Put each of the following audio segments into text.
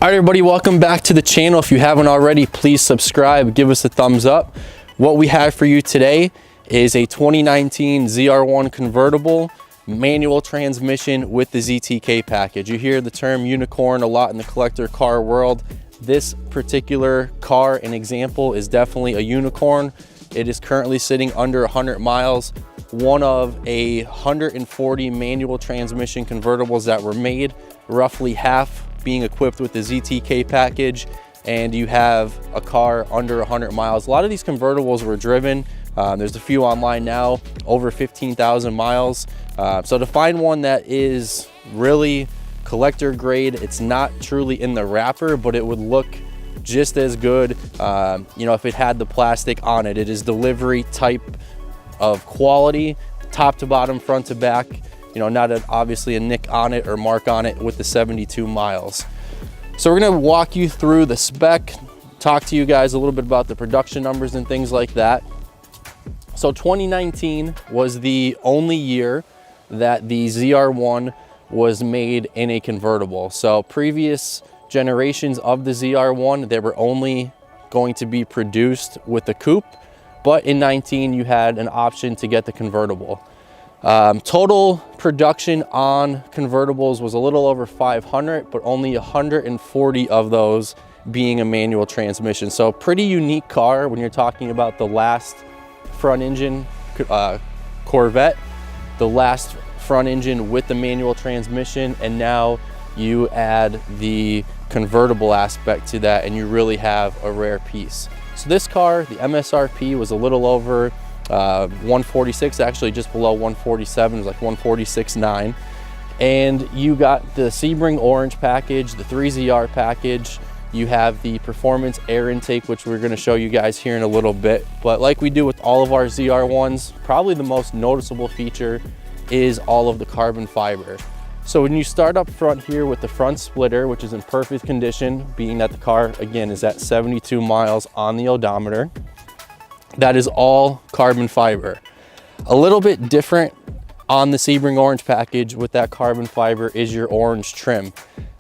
All right, everybody, welcome back to the channel. If you haven't already, please subscribe, give us a thumbs up. What we have for you today is a 2019 ZR1 convertible manual transmission with the ZTK package. You hear the term unicorn a lot in the collector car world. This particular car, an example, is definitely a unicorn. It is currently sitting under 100 miles. One of 140 manual transmission convertibles that were made, roughly half being equipped with the ZTK package, and you have a car under 100 miles. A lot of these convertibles were driven. There's a few online now, over 15,000 miles. So to find one that is really collector grade, it's not truly in the wrapper, but it would look just as good, you know, if it had the plastic on it. It is delivery type of quality, top to bottom, front to back. You know, not obviously a nick on it or mark on it with the 72 miles. So we're gonna walk you through the spec, talk to you guys a little bit about the production numbers and things like that. So 2019 was the only year that the ZR1 was made in a convertible. So previous generations of the ZR1, they were only going to be produced with the coupe, but in 19 you had an option to get the convertible. Total production on convertibles was a little over 500, but only 140 of those being a manual transmission. So pretty unique car when you're talking about the last front engine Corvette, the last front engine with the manual transmission, and now you add the convertible aspect to that, and you really have a rare piece. So this car, the MSRP was a little over 146, actually just below 147, it was like 146.9. And you got the Sebring orange package, the 3ZR package. You have the performance air intake, which we're going to show you guys here in a little bit. But like we do with all of our ZR1s, probably the most noticeable feature is all of the carbon fiber. So when you start up front here with the front splitter, which is in perfect condition, being that the car again is at 72 miles on the odometer, that is all carbon fiber. A little bit different on the Sebring orange package with that carbon fiber is your orange trim.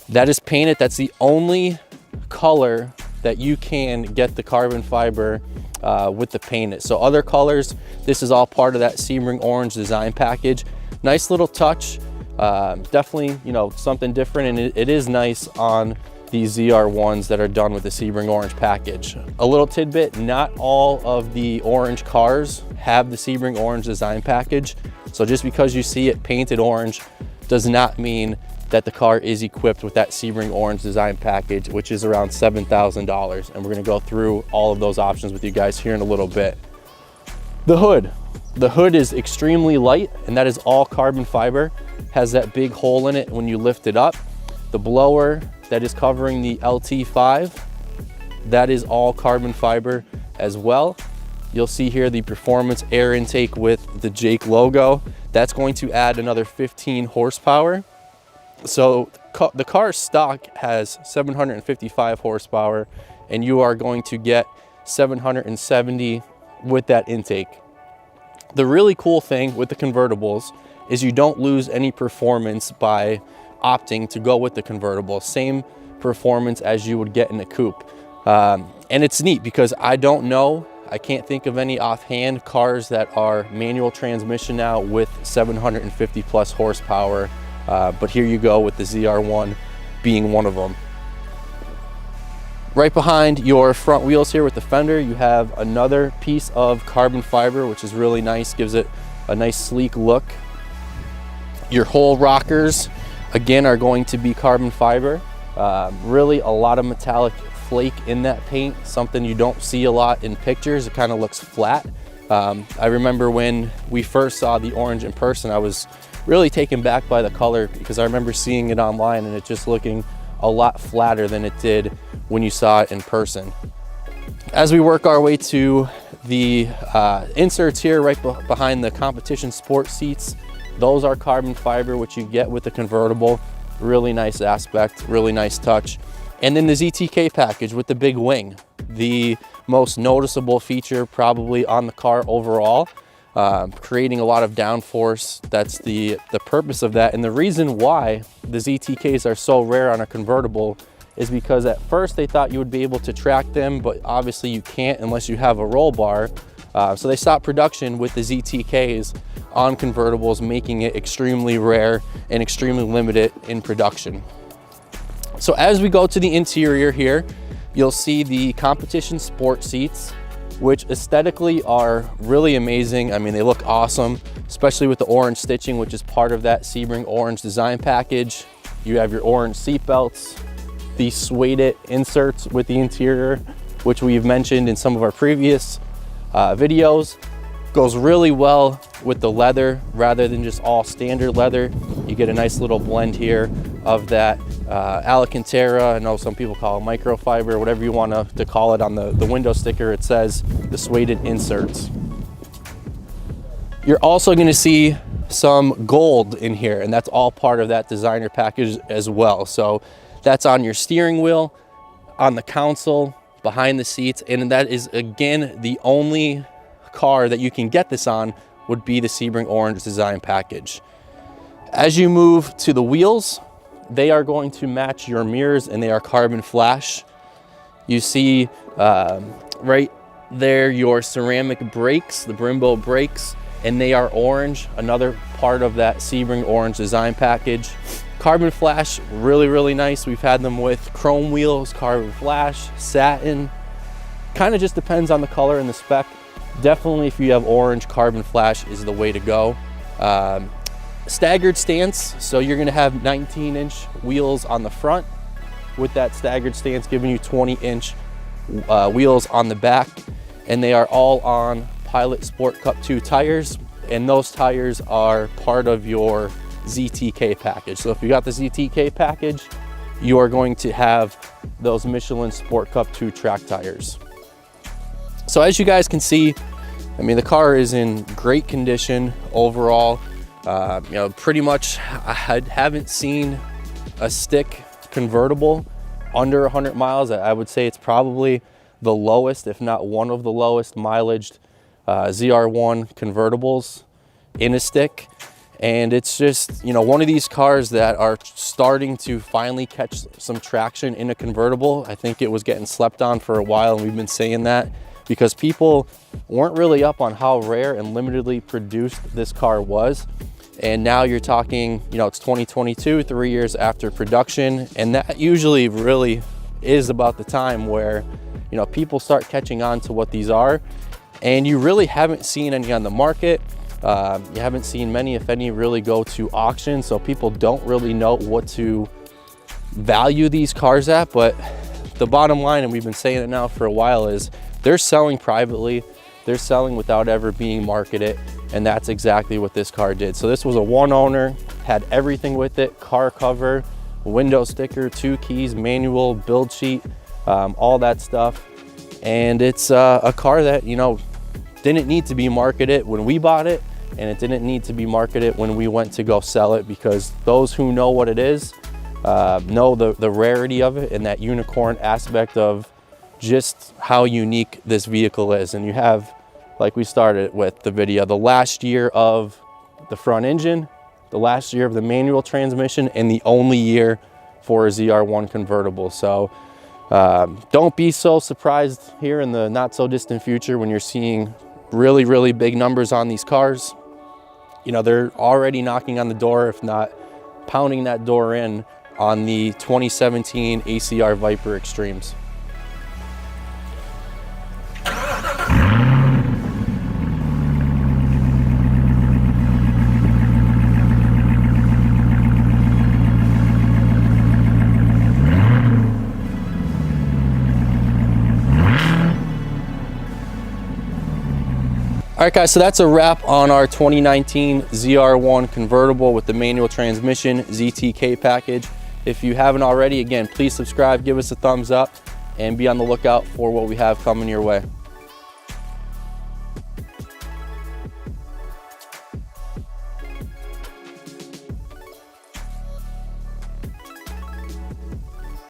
That is painted. That's the only color that you can get the carbon fiber with the painted. So other colors, this is all part of that Sebring orange design package. Nice little touch. Definitely, you know, something different, and it is nice on these ZR1s that are done with the Sebring orange package. A little tidbit, not all of the orange cars have the Sebring orange design package. So just because you see it painted orange does not mean that the car is equipped with that Sebring orange design package, which is around $7,000. And we're gonna go through all of those options with you guys here in a little bit. The hood is extremely light, and that is all carbon fiber. Has that big hole in it when you lift it up. The blower that is covering the LT5, that is all carbon fiber as well. You'll see here the performance air intake with the Jake logo. That's going to add another 15 horsepower. So the car stock has 755 horsepower, and you are going to get 770 with that intake. The really cool thing with the convertibles is you don't lose any performance by opting to go with the convertible. Same performance as you would get in a coupe. And it's neat because I can't think of any offhand cars that are manual transmission now with 750 plus horsepower. But here you go with the ZR1 being one of them. Right behind your front wheels here with the fender, you have another piece of carbon fiber, which is really nice, gives it a nice sleek look. Your whole rockers, again, are going to be carbon fiber. Really a lot of metallic flake in that paint, something you don't see a lot in pictures. It kind of looks flat. I remember when we first saw the orange in person, I was really taken back by the color because I remember seeing it online and it just looking a lot flatter than it did when you saw it in person. As we work our way to the inserts here right behind the competition sport seats, those are carbon fiber, which you get with the convertible. Really nice aspect, really nice touch. And then the ZTK package with the big wing, the most noticeable feature probably on the car overall, creating a lot of downforce. That's the purpose of that. And the reason why the ZTKs are so rare on a convertible is because at first they thought you would be able to track them, but obviously you can't unless you have a roll bar. So they stopped production with the ZTKs on convertibles, making it extremely rare and extremely limited in production. So as we go to the interior here, you'll see the competition sport seats, which aesthetically are really amazing. I mean, they look awesome, especially with the orange stitching, which is part of that Sebring orange design package. You have your orange seat belts, the suede inserts with the interior, which we've mentioned in some of our previous videos. Goes really well with the leather rather than just all standard leather. You get a nice little blend here of that Alcantara. I know some people call it microfiber, whatever you want to call it. On the window sticker, it says the suede inserts. You're also going to see some gold in here, and that's all part of that designer package as well. So that's on your steering wheel, on the console, behind the seats, and that is, again, the only car that you can get this on would be the Sebring orange design package. As you move to the wheels, they are going to match your mirrors, and they are carbon flash. You see right there your ceramic brakes, the Brembo brakes, and they are orange, another part of that Sebring orange design package. Carbon flash, really, really nice. We've had them with chrome wheels, carbon flash, satin. Kind of just depends on the color and the spec. Definitely, if you have orange, carbon flash is the way to go. Staggered stance, so you're gonna have 19-inch wheels on the front with that staggered stance, giving you 20-inch wheels on the back. And they are all on Pilot Sport Cup 2 tires, and those tires are part of your ZTK package. So if you got the ZTK package, you are going to have those Michelin Sport Cup 2 track tires. So as you guys can see, I mean, the car is in great condition overall. You know, pretty much I haven't seen a stick convertible under 100 miles. I would say it's probably the lowest, if not one of the lowest mileaged ZR1 convertibles in a stick. And it's just, you know, one of these cars that are starting to finally catch some traction in a convertible. I think it was getting slept on for a while, and we've been saying that because people weren't really up on how rare and limitedly produced this car was. And now you're talking, you know, it's 2022, 3 years after production. And that usually really is about the time where, you know, people start catching on to what these are. And you really haven't seen any on the market. You haven't seen many, if any, really go to auction. So people don't really know what to value these cars at. But the bottom line, and we've been saying it now for a while, is they're selling privately. They're selling without ever being marketed. And that's exactly what this car did. So this was a one owner, had everything with it: car cover, window sticker, 2 keys, manual, build sheet, all that stuff. And it's a car that, you know, didn't need to be marketed when we bought it, and it didn't need to be marketed when we went to go sell it, because those who know what it is know the rarity of it and that unicorn aspect of just how unique this vehicle is. And you have, like we started with the video, the last year of the front engine, the last year of the manual transmission, and the only year for a ZR1 convertible. So don't be so surprised here in the not so distant future when you're seeing really, really big numbers on these cars. You know, they're already knocking on the door, if not pounding that door in, on the 2017 ACR Viper Extremes. All right, guys, so that's a wrap on our 2019 ZR1 convertible with the manual transmission ZTK package. If you haven't already, again, please subscribe, give us a thumbs up, and be on the lookout for what we have coming your way.